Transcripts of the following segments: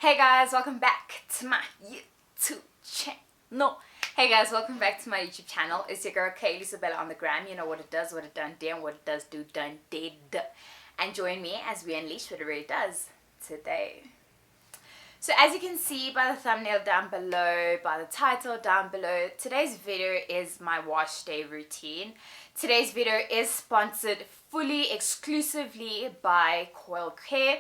Hey guys, welcome back to my YouTube channel. Hey guys, welcome back to my YouTube channel. It's your girl Kaylee Isabella on the gram. You know what it does, what it done, damn what it does, do, done, did. And join me as we unleash what it really does today. So as you can see by the thumbnail down below, by the title down below, today's video is my wash day routine. Today's video is sponsored fully, exclusively by Coil Care.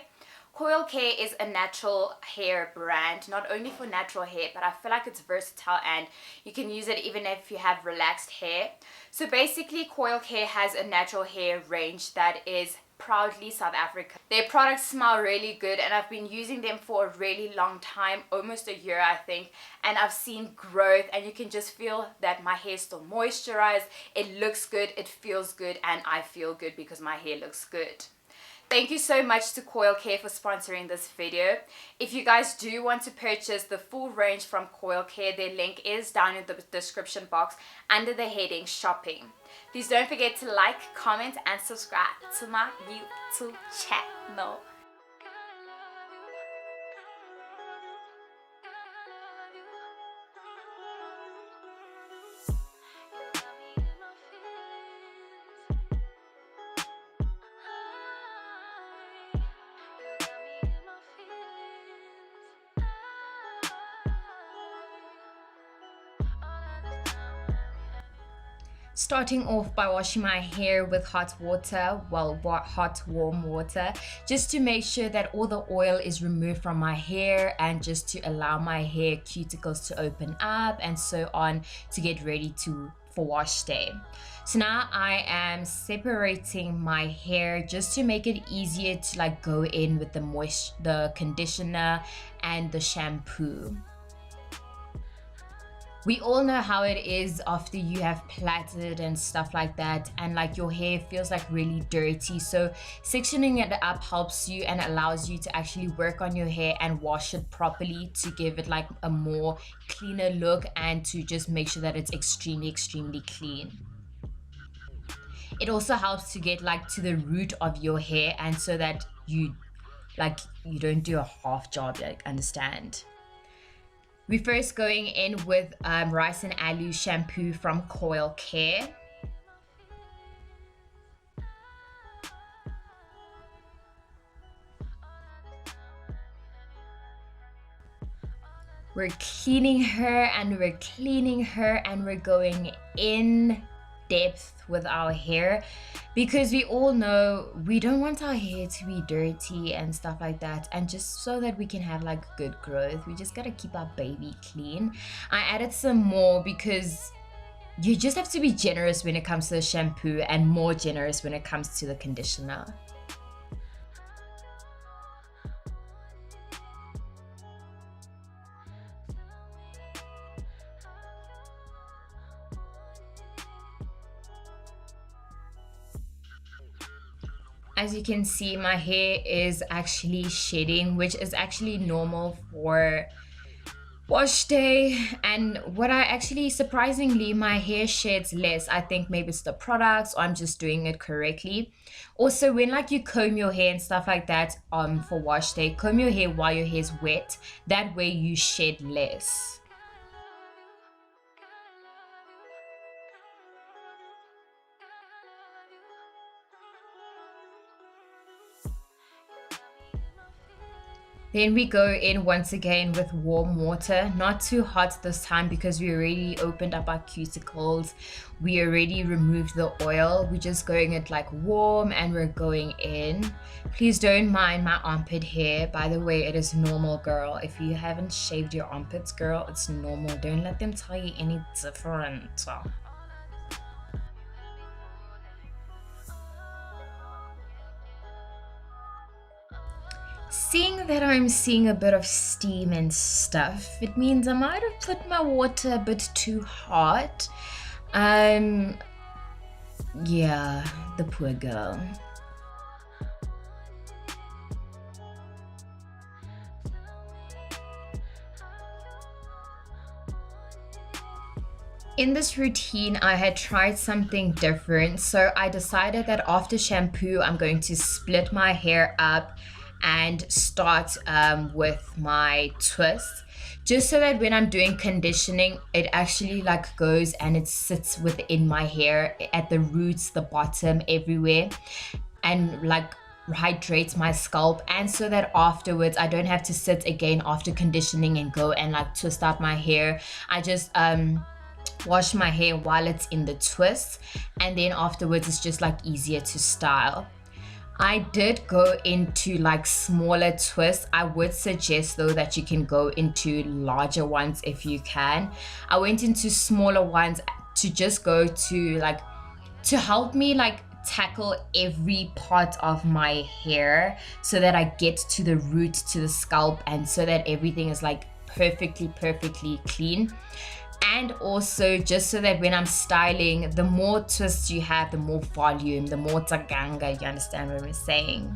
Coil Care is a natural hair brand, not only for natural hair, but I feel like it's versatile and you can use it even if you have relaxed hair. So basically, Coil Care has a natural hair range that is proudly South Africa. Their products smell really good and I've been using them for a really long time, almost a year I think, and I've seen growth and you can just feel that my hair is still moisturized, it looks good, it feels good, and I feel good because my hair looks good. Thank you so much to Coil Care for sponsoring this video. If you guys do want to purchase the full range from Coil Care, their link is down in the description box under the heading shopping. Please don't forget to like, comment, and subscribe to my YouTube channel. Starting off by washing my hair with hot water, hot warm water, just to make sure that all the oil is removed from my hair and just to allow my hair cuticles to open up and so on to get ready for wash day. So now I am separating my hair just to make it easier to go in with the conditioner and the shampoo. We all know how it is after you have plaited and stuff like that, and your hair feels really dirty. So sectioning it up helps you and allows you to actually work on your hair and wash it properly to give it a more cleaner look and to just make sure that it's extremely clean. It also helps to get to the root of your hair, and so that you don't do a half job, understand. We're first going in with rice and aloe shampoo from Coil Care. We're cleaning her and we're cleaning her and we're going in depth with our hair, because we all know we don't want our hair to be dirty and stuff like that, and just so that we can have good growth, we just gotta keep our baby clean. I added some more because you just have to be generous when it comes to the shampoo and more generous when it comes to the conditioner. As you can see, my hair is actually shedding, which is actually normal for wash day. And surprisingly, my hair sheds less. I think maybe it's the products or I'm just doing it correctly. Also, when you comb your hair and stuff like that for wash day, comb your hair while your hair is wet. That way you shed less. Then we go in once again with warm water, not too hot this time because we already opened up our cuticles. We already removed the oil. We're just going it warm and we're going in. Please don't mind my armpit hair. By the way, it is normal, girl. If you haven't shaved your armpits, girl, it's normal. Don't let them tell you any different. Seeing that I'm seeing a bit of steam and stuff, it means I might have put my water a bit too hot. Yeah, the poor girl. In this routine, I had tried something different, so I decided that after shampoo, I'm going to split my hair up and start with my twist, just so that when I'm doing conditioning, it actually like goes and it sits within my hair at the roots, the bottom, everywhere, and like hydrates my scalp. And so that afterwards I don't have to sit again after conditioning and go and like twist out my hair. I just wash my hair while it's in the twist, and then afterwards it's just like easier to style. I did go into like smaller twists. I would suggest though that you can go into larger ones if you can. I went into smaller ones to just go to like, to help me like tackle every part of my hair, so that I get to the root, to the scalp, and so that everything is like perfectly clean. And also just so that when I'm styling, the more twists you have, the more volume, the more tagangga, you understand what I'm saying?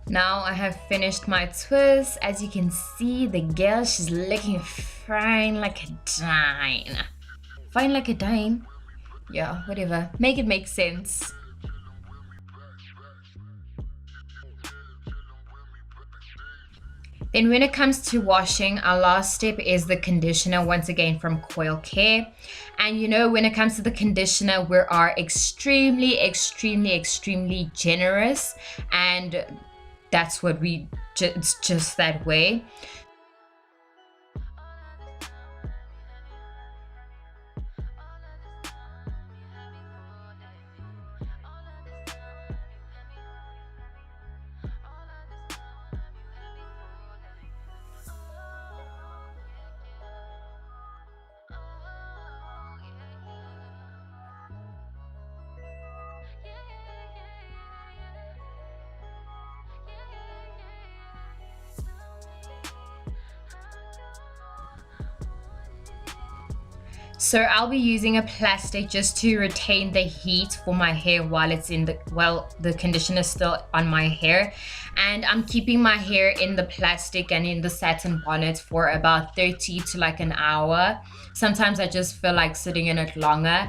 Now I have finished my twist. As you can see, the girl, she's looking fine like a dime. Fine like a dime? Yeah, whatever. Make it make sense. Then when it comes to washing, our last step is the conditioner, once again from Coil Care. And you know, when it comes to the conditioner, we are extremely generous, and that's what it's just that way. So I'll be using a plastic just to retain the heat for my hair while it's in the conditioner is still on my hair. And I'm keeping my hair in the plastic and in the satin bonnet for about 30 to like an hour. Sometimes I just feel like sitting in it longer.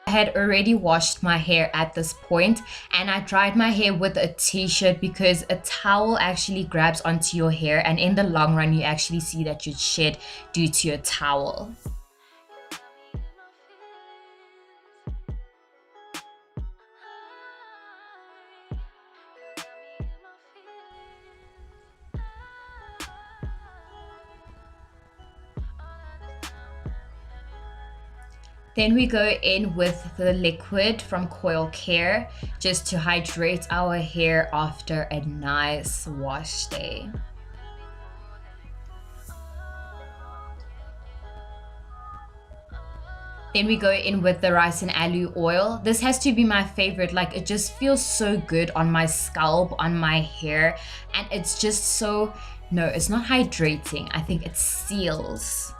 I had already washed my hair at this point, and I dried my hair with a t-shirt because a towel actually grabs onto your hair, and in the long run you actually see that you shed due to your towel. Then we go in with the liquid from Coil Care just to hydrate our hair after a nice wash day. Then we go in with the rice and aloe oil. This has to be my favorite. Like, it just feels so good on my scalp, on my hair, and it's just so, no, it's not hydrating. I think it seals.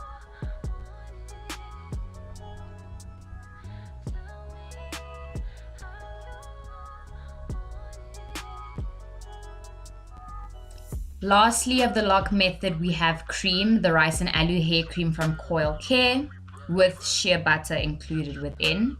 Lastly, of the lock method, we have cream, the rice and aloo hair cream from Coil Care with shea butter included within.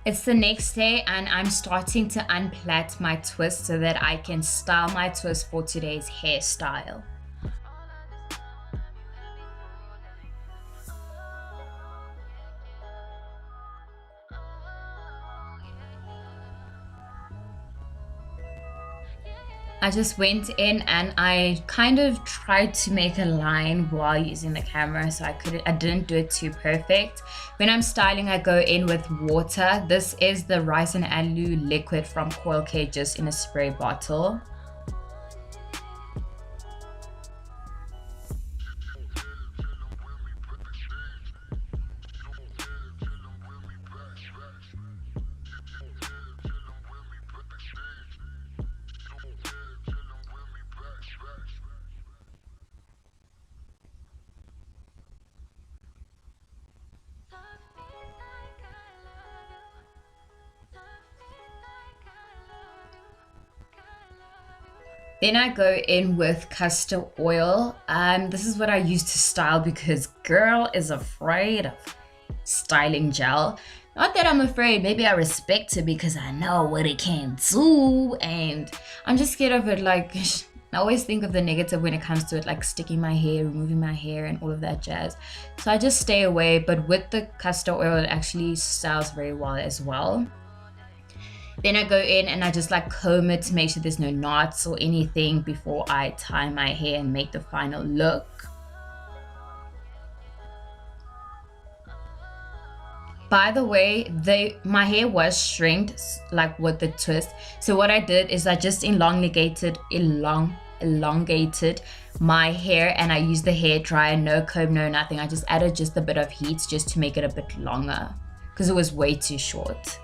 It's the next day and I'm starting to unplait my twist so that I can style my twist for today's hairstyle. I just went in and I kind of tried to make a line while using the camera, so I didn't do it too perfect. When I'm styling, I go in with water. This is the rice and aloo liquid from Coil Care, just in a spray bottle. Then I go in with castor oil. This is what I use to style because girl is afraid of styling gel. Not that I'm afraid, maybe I respect it because I know what it can do, and I'm just scared of it. Like, I always think of the negative when it comes to it, like sticking my hair, removing my hair, and all of that jazz. So I just stay away, but with the castor oil, it actually styles very well as well. Then I go in and I just like comb it to make sure there's no knots or anything before I tie my hair and make the final look. By the way, my hair was shrinked like with the twist. So what I did is I just elongated my hair, and I used the hair dryer, no comb, no nothing. I just added just a bit of heat just to make it a bit longer because it was way too short.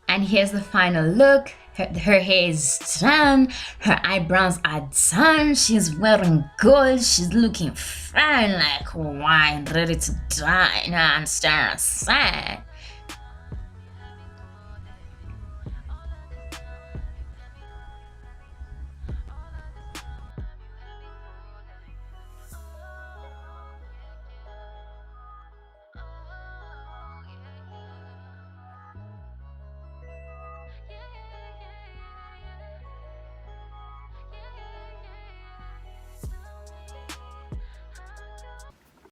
And here's the final look. Her hair is done. Her eyebrows are done. She's wearing gold. She's looking fine like wine, ready to die. Now I'm staring aside.